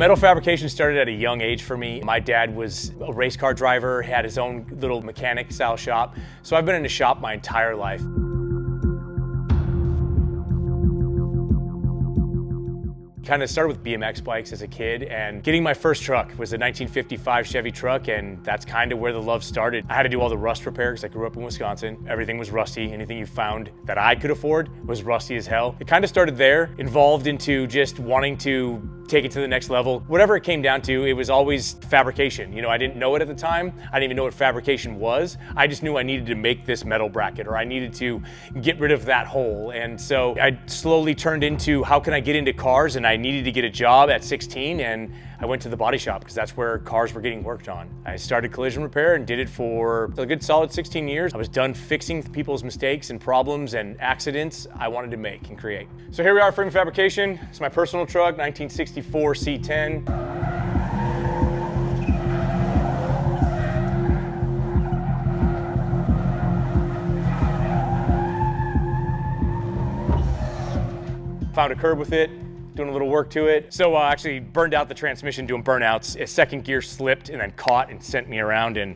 metal fabrication started at a young age for me. My dad was a race car driver, had his own little mechanic style shop. So I've been in a shop my entire life. Kind of started with BMX bikes as a kid, and getting my first truck was a 1955 Chevy truck, and that's kind of where the love started. I had to do all the rust repair because I grew up in Wisconsin. Everything was rusty. Anything you found that I could afford was rusty as hell. It kind of started there, evolved into just wanting to take it to the next level. Whatever it came down to, it was always fabrication. You know, I didn't know it at the time. I didn't even know what fabrication was. I just knew I needed to make this metal bracket, or I needed to get rid of that hole. And so I slowly turned into, how can I get into cars? And I needed to get a job at 16, and I went to the body shop because that's where cars were getting worked on. I started collision repair and did it for a good solid 16 years. I was done fixing people's mistakes and problems and accidents I wanted to make and create. So here we are at Freeman Fabrication. It's my personal truck, 1964 C-10. Found a curb with it, doing a little work to it. So I actually burned out the transmission doing burnouts. A second gear slipped and then caught and sent me around, and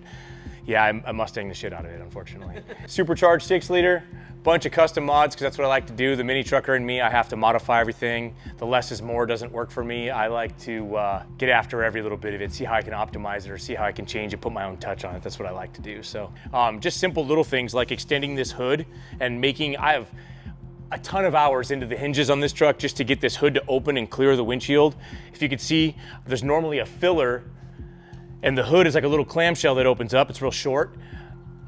yeah, I Mustang the shit out of it, unfortunately. Supercharged 6-liter, bunch of custom mods, because that's what I like to do. The mini trucker in me, I have to modify everything. The less is more doesn't work for me. I like to get after every little bit of it, see how I can optimize it or see how I can change it, put my own touch on it. That's what I like to do. So just simple little things like extending this hood and I have a ton of hours into the hinges on this truck just to get this hood to open and clear the windshield. If you could see, there's normally a filler and the hood is like a little clamshell that opens up. It's real short.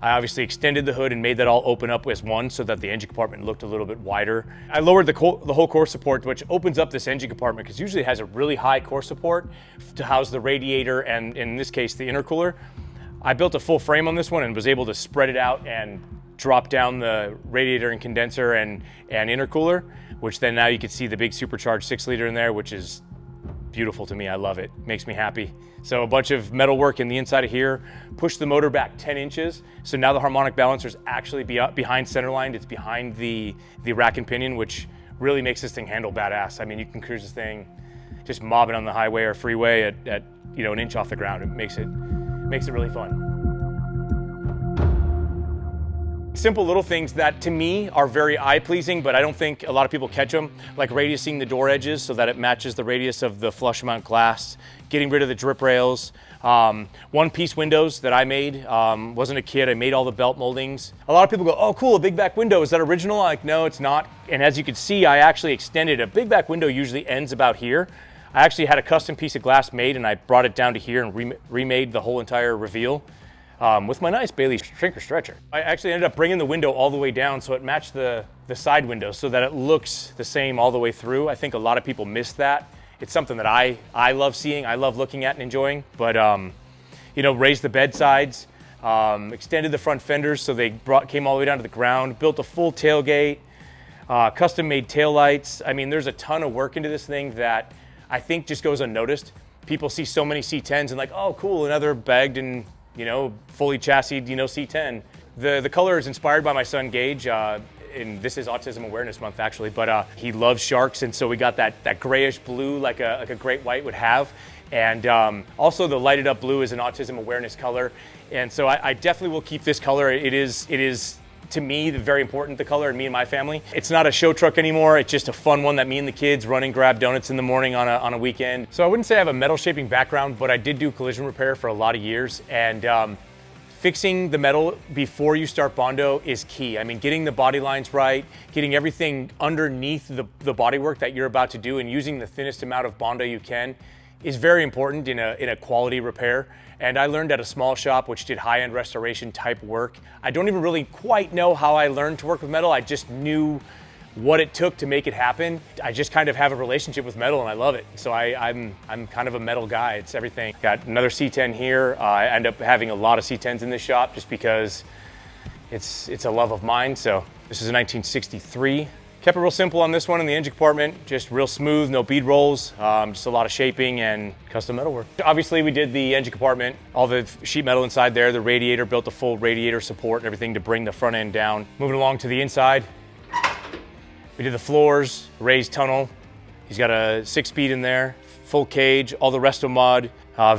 I obviously extended the hood and made that all open up as one so that the engine compartment looked a little bit wider. I lowered the whole core support, which opens up this engine compartment because usually it has a really high core support to house the radiator and in this case, the intercooler. I built a full frame on this one and was able to spread it out and drop down the radiator and condenser and intercooler, which then now you can see the big supercharged 6-liter in there, which is beautiful to me. I love it. Makes me happy. So a bunch of metal work in the inside of here, push the motor back 10 inches. So now the harmonic balancer is actually behind centerline. It's behind the rack and pinion, which really makes this thing handle badass. I mean, you can cruise this thing just mobbing on the highway or freeway at you know, an inch off the ground. It makes it really fun. Simple little things that to me are very eye-pleasing, but I don't think a lot of people catch them, like radiusing the door edges so that it matches the radius of the flush mount glass, getting rid of the drip rails. One-piece windows that I made, wasn't a kid, I made all the belt moldings. A lot of people go, oh cool, a big back window, is that original? I'm like, no, it's not. And as you can see, I actually extended. A big back window usually ends about here. I actually had a custom piece of glass made and I brought it down to here and remade the whole entire reveal. With my nice Baileigh shrink stretcher. I actually ended up bringing the window all the way down so it matched the side window so that it looks the same all the way through. I think a lot of people miss that. It's something that I love seeing, I love looking at and enjoying, but you know, raised the bed sides, extended the front fenders so they came all the way down to the ground, built a full tailgate, custom made taillights. I mean, there's a ton of work into this thing that I think just goes unnoticed. People see so many C10s and like, oh cool, another bagged and, you know, fully chassised, you know, C10. The color is inspired by my son Gage, and this is Autism Awareness Month actually, but he loves sharks, and so we got that grayish blue like a great white would have. And also the lighted up blue is an autism awareness color. And so I definitely will keep this color. It is to me, very important, the color, and me and my family. It's not a show truck anymore. It's just a fun one that me and the kids run and grab donuts in the morning on a weekend. So I wouldn't say I have a metal shaping background, but I did do collision repair for a lot of years. And fixing the metal before you start Bondo is key. I mean, getting the body lines right, getting everything underneath the bodywork that you're about to do and using the thinnest amount of Bondo you can is very important in a quality repair. And I learned at a small shop which did high-end restoration type work. I don't even really quite know how I learned to work with metal. I just knew what it took to make it happen. I just kind of have a relationship with metal and I love it. So I'm kind of a metal guy. It's everything. Got another C10 here. I end up having a lot of C10s in this shop just because it's a love of mine. So this is a 1963. Kept it real simple on this one in the engine compartment, just real smooth, no bead rolls, just a lot of shaping and custom metal work. Obviously we did the engine compartment, all the sheet metal inside there, the radiator, built a full radiator support and everything to bring the front end down. Moving along to the inside, we did the floors, raised tunnel, He's got a 6-speed in there, full cage, all the resto mod,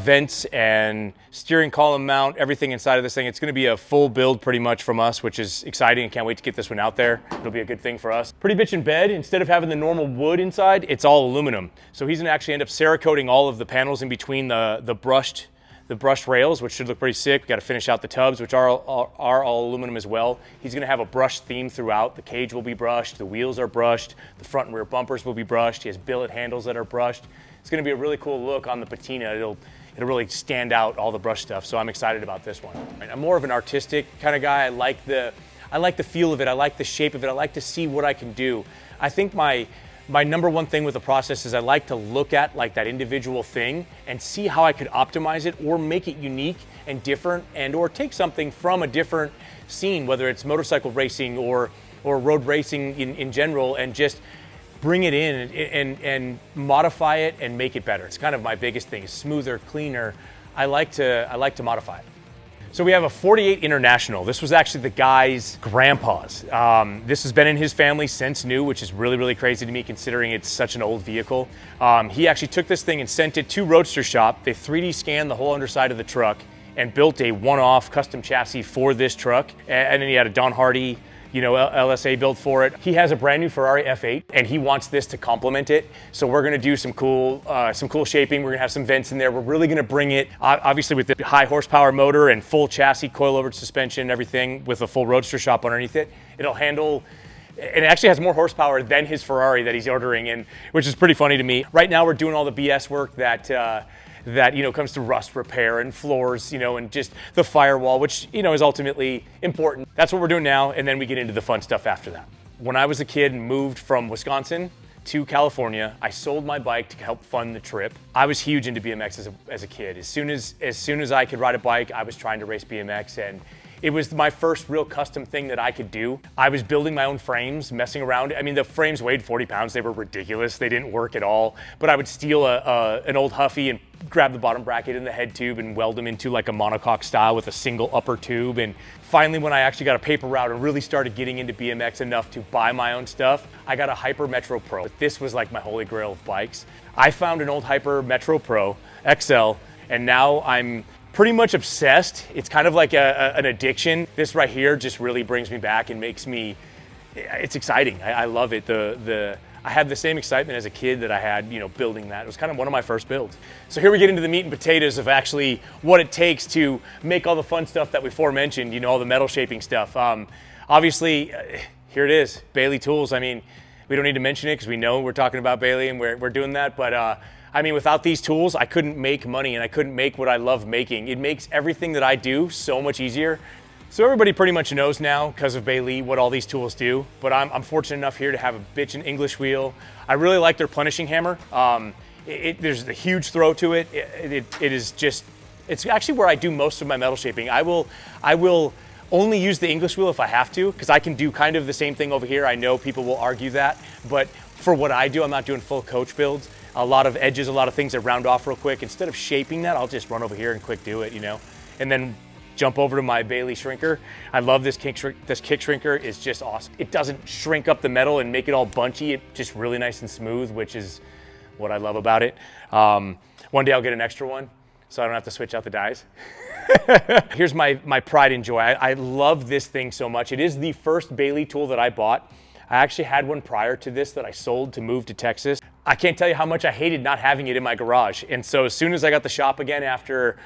vents and steering column mount, everything inside of this thing. It's gonna be a full build pretty much from us, which is exciting. I can't wait to get this one out there. It'll be a good thing for us. Pretty bitchin' bed. Instead of having the normal wood inside, it's all aluminum. So he's gonna actually end up Cerakoting all of the panels in between the brushed rails, which should look pretty sick. We got to finish out the tubs, which are all aluminum as well. He's going to have a brushed theme throughout. The cage will be brushed, the wheels are brushed, the front and rear bumpers will be brushed. He has billet handles that are brushed. It's going to be a really cool look on the patina. It'll really stand out all the brush stuff. So I'm excited about this one. I'm more of an artistic kind of guy. I like the feel of it. I like the shape of it. I like to see what I can do. I think my number one thing with the process is I like to look at like that individual thing and see how I could optimize it or make it unique and different, and or take something from a different scene, whether it's motorcycle racing or road racing in general, and just bring it in and modify it and make it better. It's kind of my biggest thing, smoother, cleaner. I like to modify it. So we have a 48 International. This was actually the guy's grandpa's. This has been in his family since new, which is really, really crazy to me considering it's such an old vehicle. He actually took this thing and sent it to Roadster Shop. They 3D scanned the whole underside of the truck and built a one-off custom chassis for this truck. And then he had a Don Hardy, LSA built for it. He has a brand new Ferrari F8 and he wants this to complement it. So we're gonna do some cool shaping. We're gonna have some vents in there. We're really gonna bring it, obviously with the high horsepower motor and full chassis, coilover suspension, and everything with a full Roadster Shop underneath it. It'll handle, it actually has more horsepower than his Ferrari that he's ordering, and which is pretty funny to me. Right now we're doing all the BS work that comes to rust repair and floors, and just the firewall, which, is ultimately important. That's what we're doing now, and then we get into the fun stuff after that. When I was a kid and moved from Wisconsin to California, I sold my bike to help fund the trip. I was huge into BMX as a kid. As soon as I could ride a bike, I was trying to race BMX, and it was my first real custom thing that I could do. I was building my own frames, messing around. I mean, the frames weighed 40 pounds. They were ridiculous. They didn't work at all. But I would steal an old Huffy and grab the bottom bracket and the head tube and weld them into like a monocoque style with a single upper tube. And finally, when I actually got a paper route and really started getting into BMX enough to buy my own stuff, I got a Hyper Metro Pro. This was like my holy grail of bikes. I found an old Hyper Metro Pro XL, and now I'm pretty much obsessed. It's kind of like an addiction. This right here just really brings me back and makes me, it's exciting. I love it. I have the same excitement as a kid that I had, building that. It was kind of one of my first builds. So here we get into the meat and potatoes of actually what it takes to make all the fun stuff that we aforementioned, all the metal shaping stuff. Obviously, here it is, Baileigh tools. I mean, we don't need to mention it because we know we're talking about Baileigh and we're doing that, but without these tools, I couldn't make money and I couldn't make what I love making. It makes everything that I do so much easier. So everybody pretty much knows now, because of Baileigh, what all these tools do, but I'm fortunate enough here to have a bitchin' English wheel. I really like their plenishing hammer. There's a huge throw to it. It's actually where I do most of my metal shaping. I will only use the English wheel if I have to, because I can do kind of the same thing over here. I know people will argue that, but for what I do, I'm not doing full coach builds. A lot of edges, a lot of things that round off real quick. Instead of shaping that, I'll just run over here and quick do it, and then jump over to my Baileigh shrinker. I love this kick shrinker. It's just awesome. It doesn't shrink up the metal and make it all bunchy. It's just really nice and smooth, which is what I love about it. One day I'll get an extra one so I don't have to switch out the dies. Here's my pride and joy. I love this thing so much. It is the first Baileigh tool that I bought. I actually had one prior to this that I sold to move to Texas. I can't tell you how much I hated not having it in my garage. And so as soon as I got the shop again after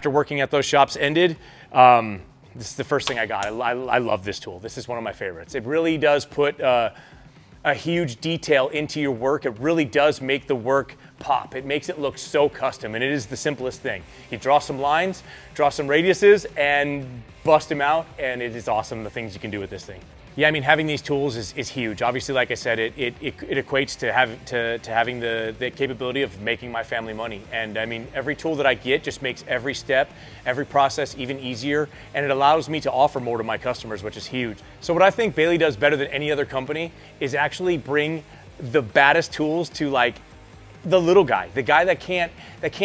working at those shops ended, this is the first thing I got. I love this tool. This is one of my favorites. It really does put a huge detail into your work. It really does make the work pop. It makes it look so custom, and it is the simplest thing. You draw some lines, draw some radiuses, and bust them out, and it is awesome the things you can do with this thing. Yeah, having these tools is huge. Obviously, like I said, it equates to having the capability of making my family money. And every tool that I get just makes every step, every process even easier, and it allows me to offer more to my customers, which is huge. So what I think Baileigh does better than any other company is actually bring the baddest tools to like the little guy, the guy that can't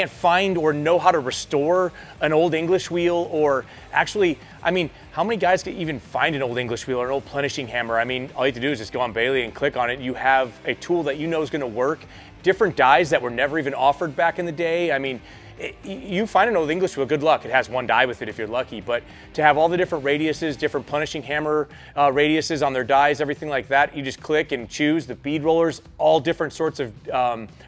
find or know how to restore an old English wheel, or actually, I mean, how many guys can even find an old English wheel or an old plenishing hammer? I mean, all you have to do is just go on Baileigh and click on it. You have a tool that you know is gonna work. Different dies that were never even offered back in the day. I mean, you find an old English wheel, good luck. It has one die with it if you're lucky, but to have all the different radiuses, different plenishing hammer radiuses on their dies, everything like that, you just click and choose the bead rollers, all different sorts of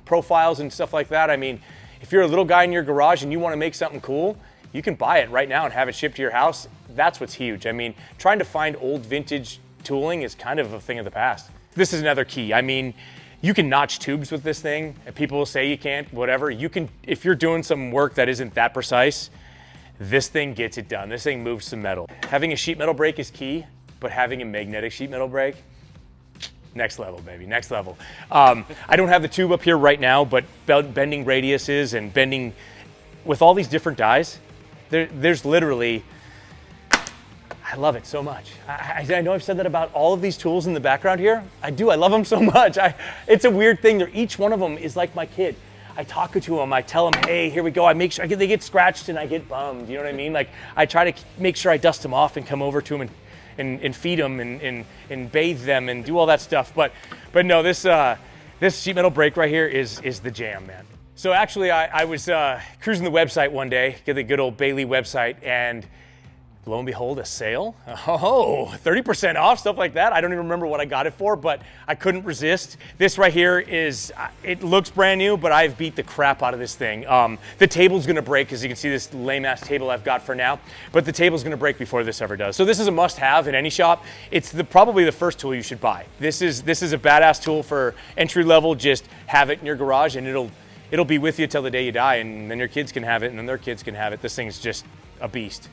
profiles and stuff like that. I mean, if you're a little guy in your garage and you want to make something cool, you can buy it right now and have it shipped to your house. That's what's huge. I mean, trying to find old vintage tooling is kind of a thing of the past. This is another key. I mean, you can notch tubes with this thing, and people will say you can't, whatever. You can, if you're doing some work that isn't that precise, this thing gets it done. This thing moves some metal. Having a sheet metal brake is key, but having a magnetic sheet metal brake, next level, baby, next level. I don't have the tube up here right now, but bending radiuses and bending with all these different dies, there's literally, I love it so much. I know I've said that about all of these tools in the background here. I do, I love them so much. It's a weird thing. Each one of them is like my kid. I talk to them, I tell them, hey, here we go. I make sure they get scratched and I get bummed. You know what I mean? Like I try to make sure I dust them off and come over to them and feed them and bathe them and do all that stuff. But no, this sheet metal brake right here is the jam, man. So actually I was cruising the website one day, get the good old Baileigh website, and lo and behold, a sale. Oh, 30% off, stuff like that. I don't even remember what I got it for, but I couldn't resist. This right here is, it looks brand new, but I've beat the crap out of this thing. The table's gonna break, as you can see this lame ass table I've got for now, but the table's gonna break before this ever does. So this is a must have in any shop. It's probably the first tool you should buy. This is a badass tool for entry level. Just have it in your garage and it'll be with you till the day you die, and then your kids can have it and then their kids can have it. This thing's just a beast.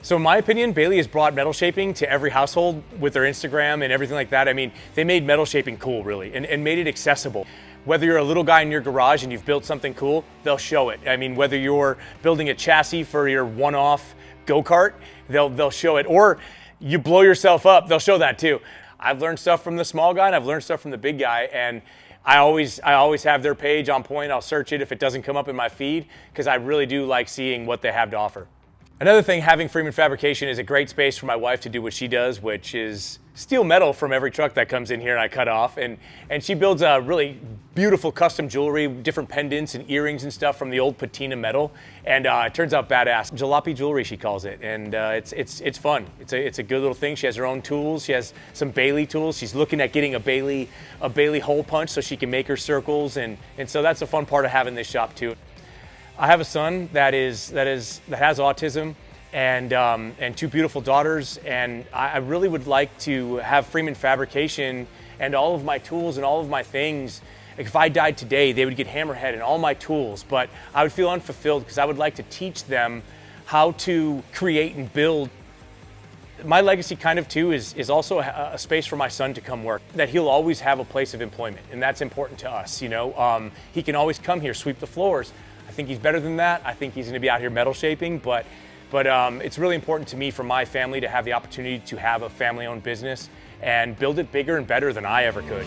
So in my opinion, Baileigh has brought metal shaping to every household with their Instagram and everything like that. I mean, they made metal shaping cool, really, and made it accessible. Whether you're a little guy in your garage and you've built something cool, they'll show it. I mean, whether you're building a chassis for your one-off go-kart, they'll show it. Or you blow yourself up, they'll show that too. I've learned stuff from the small guy and I've learned stuff from the big guy, and I always have their page on point. I'll search it if it doesn't come up in my feed, because I really do like seeing what they have to offer. Another thing, having Freeman Fabrication is a great space for my wife to do what she does, which is steal metal from every truck that comes in here and I cut off. And she builds a really beautiful custom jewelry, different pendants and earrings and stuff from the old patina metal. And it turns out badass. Jalopy jewelry, she calls it. And it's fun. It's a good little thing. She has her own tools. She has some Baileigh tools. She's looking at getting a Baileigh hole punch so she can make her circles. And so that's a fun part of having this shop too. I have a son that has autism and two beautiful daughters, and I really would like to have Freeman Fabrication and all of my tools and all of my things. Like if I died today, they would get hammerhead and all my tools, but I would feel unfulfilled because I would like to teach them how to create and build. My legacy kind of too is also a space for my son to come work, that he'll always have a place of employment, and that's important to us. You know, he can always come here, sweep the floors. I think he's better than that. I think he's going to be out here metal shaping, but it's really important to me, for my family, to have the opportunity to have a family-owned business and build it bigger and better than I ever could.